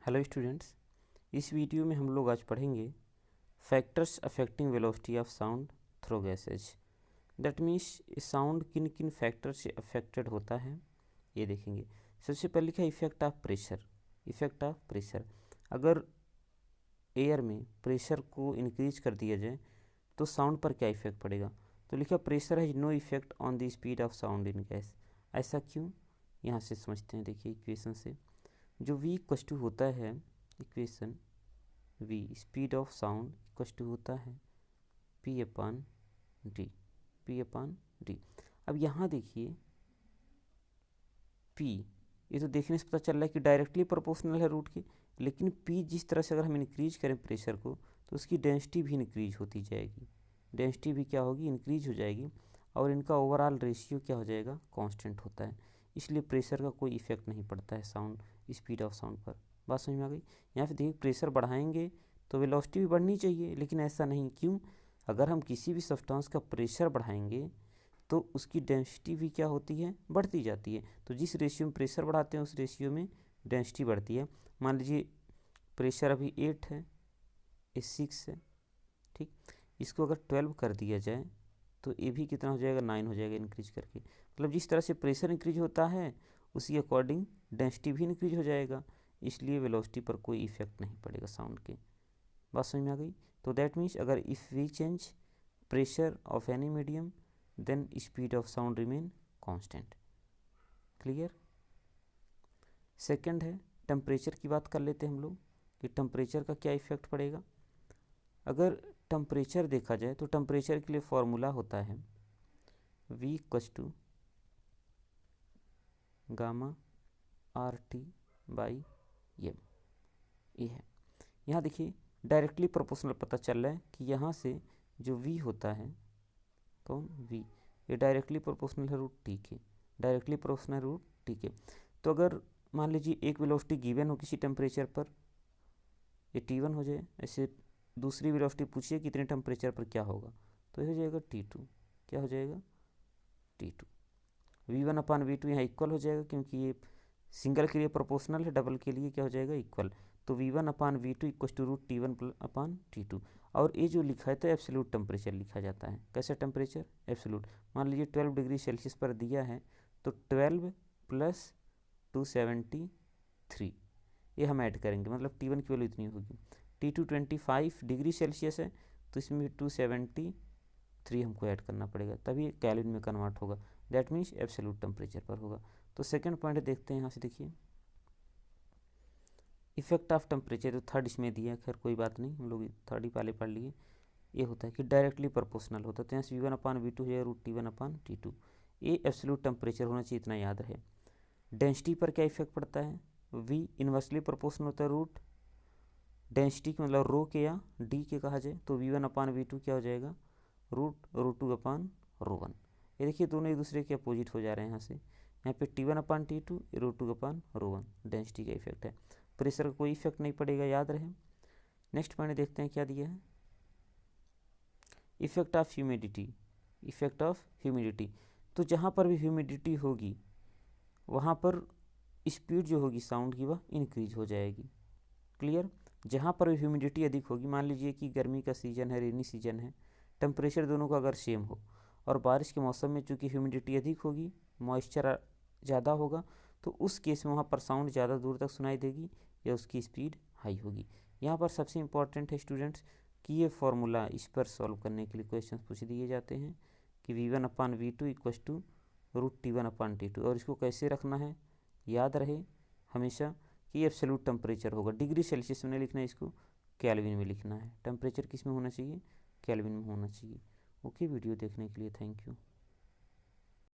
Hello students, इस video में हम लोग आज पढ़ेंगे factors affecting velocity of sound through gases. That means sound किन किन फैक्टर से अफेक्टेड होता है ये देखेंगे। सबसे पहले लिखा effect of pressure. Effect of pressure, अगर एयर में प्रेशर को इंक्रीज कर दिया जाए तो साउंड पर क्या इफेक्ट पड़ेगा। तो लिखा pressure has no effect on the speed of sound in gas. ऐसा क्यों, यहाँ से समझते हैं। देखिए इक्वेशन से जो v इक्वस टू होता है, equation v speed of sound equals to होता है p upon D, p upon D. अब यहाँ देखिए p, ये तो देखने से पता चल रहा है कि डायरेक्टली प्रोपोर्शनल है रूट के, लेकिन p जिस तरह से अगर हम इंक्रीज करें प्रेशर को तो उसकी डेंसिटी भी इंक्रीज होती जाएगी। डेंसिटी भी क्या होगी, इंक्रीज हो जाएगी, और इनका ओवरऑल रेशियो क्या हो जाएगा, कांस्टेंट होता है। इसलिए प्रेशर का कोई इफेक्ट नहीं पड़ता है साउंड स्पीड ऑफ साउंड पर। बात समझ में आ गई। यहाँ पे देखिए प्रेशर बढ़ाएंगे तो वेलोसिटी भी बढ़नी चाहिए, लेकिन ऐसा नहीं। क्यों, अगर हम किसी भी सब्सटेंस का प्रेशर बढ़ाएंगे तो उसकी डेंसिटी भी क्या होती है, बढ़ती जाती है। तो जिस रेशियो में प्रेशर बढ़ाते हैं उस रेशियो में डेंसिटी बढ़ती है। मान लीजिए प्रेशर अभी 8 है, ये 6 है, ठीक। इसको अगर 12 कर दिया जाए तो ये भी कितना हो जाएगा, 9 हो जाएगा इंक्रीज करके। मतलब जिस तरह से प्रेशर इंक्रीज होता है उसी अकॉर्डिंग डेंसिटी भी इंक्रीज हो जाएगा, इसलिए वेलोसिटी पर कोई इफेक्ट नहीं पड़ेगा साउंड के। बात समझ में आ गई। तो दैट मीन्स अगर if we change pressure of any medium then speed of sound remain constant. Clear. Second है टेम्परेचर की बात कर लेते हैं हम लोग कि टेम्परेचर का क्या इफेक्ट पड़ेगा। अगर टेम्परेचर देखा जाए तो टेम्परेचर के लिए फॉर्मूला होता है v equals to gamma R T by M. ये है, यहाँ देखिए डायरेक्टली प्रोपोर्शनल पता चल रहा है कि यहाँ से जो v होता है, कौन v, ये डायरेक्टली प्रोपोर्शनल है रूट टी के, डायरेक्टली प्रोपोर्शनल रूट टी के। तो अगर मान लीजिए एक वेलोसिटी गिवन हो किसी टेम्परेचर पर, ये T1 हो जाए, ऐसे दूसरी वेलोसिटी पूछिए कितने टेम्परेचर पर क्या होगा, तो ये हो जाएगा T2। क्या हो जाएगा, T2। V1 अपान V2 यहाँ इक्वल हो जाएगा, क्योंकि ये सिंगल के लिए प्रोपोर्शनल है, डबल के लिए क्या हो जाएगा, इक्वल। तो V1 upon V2 equal to root T1 upon T2। और ये जो लिखा है तो एब्सोल्यूट टेम्परेचर लिखा जाता है। कैसे टेम्परेचर, एब्सोल्यूट। मान लीजिए 12 डिग्री सेल्सियस पर दिया है तो 12 प्लस 273 ये हम ऐड करेंगे, मतलब T1 की वैल्यू इतनी होगी। T2 25 डिग्री सेल्सियस है तो इसमें 273 हमको ऐड करना पड़ेगा, तभी केल्विन में कन्वर्ट होगा। दैट मीन्स एब्सोल्यूट टेम्परेचर पर होगा। तो सेकंड पॉइंट देखते हैं, यहाँ से देखिए इफेक्ट ऑफ टेम्परेचर, तो थर्ड इसमें दिया है, खैर कोई बात नहीं, हम लोग थर्ड ही पहले पढ़ लिए। ये होता है कि डायरेक्टली प्रोपोर्शनल होता है, तो यहाँ से V1 अपान V2 है रूट T1 अपान T2। ये एब्सोल्यूट टेम्परेचर होना चाहिए, इतना याद रहे। डेंसिटी पर क्या इफेक्ट पड़ता है, V इन्वर्सली प्रोपोर्शनल होता है रूट डेंसिटी के, मतलब रो के या डी के कहा जाए, तो V1 अपान V2 क्या हो जाएगा, रूट रो2 अपान रो1। ये देखिए दोनों एक दूसरे के अपोजिट हो जा रहे हैं। यहाँ पे T1 अपान T2 रो2 अपान रो1 डेंसिटी का इफेक्ट है। प्रेशर का कोई इफेक्ट नहीं पड़ेगा, याद रहे। नेक्स्ट पॉइंट देखते हैं क्या दिया है, effect of humidity. Effect of humidity, तो जहाँ पर भी ह्यूमिडिटी होगी वहाँ पर स्पीड जो होगी साउंड की वह इंक्रीज हो जाएगी। क्लियर। जहाँ पर ह्यूमिडिटी अधिक होगी, मान लीजिए कि गर्मी का सीज़न है, रेनी सीजन है, टेम्परेचर दोनों का अगर सेम हो और बारिश के मौसम में चूँकि ह्यूमिडिटी अधिक होगी, मॉइस्चर ज़्यादा होगा, तो उस केस में वहाँ पर साउंड ज़्यादा दूर तक सुनाई देगी या उसकी स्पीड हाई होगी। यहाँ पर सबसे इम्पॉर्टेंट है स्टूडेंट्स कि ये फार्मूला, इस पर सॉल्व करने के लिए क्वेश्चन पूछ दिए जाते हैं कि V1 upon V2 equals to root T1 upon T2। और इसको कैसे रखना है, याद रहे हमेशा कि एब्सोल्यूट टेम्परेचर होगा। डिग्री सेल्सियस में नहीं लिखना है, इसको केल्विन में लिखना है। टेम्परेचर किस में होना चाहिए, केल्विन में होना चाहिए। ओके, वीडियो देखने के लिए थैंक यू।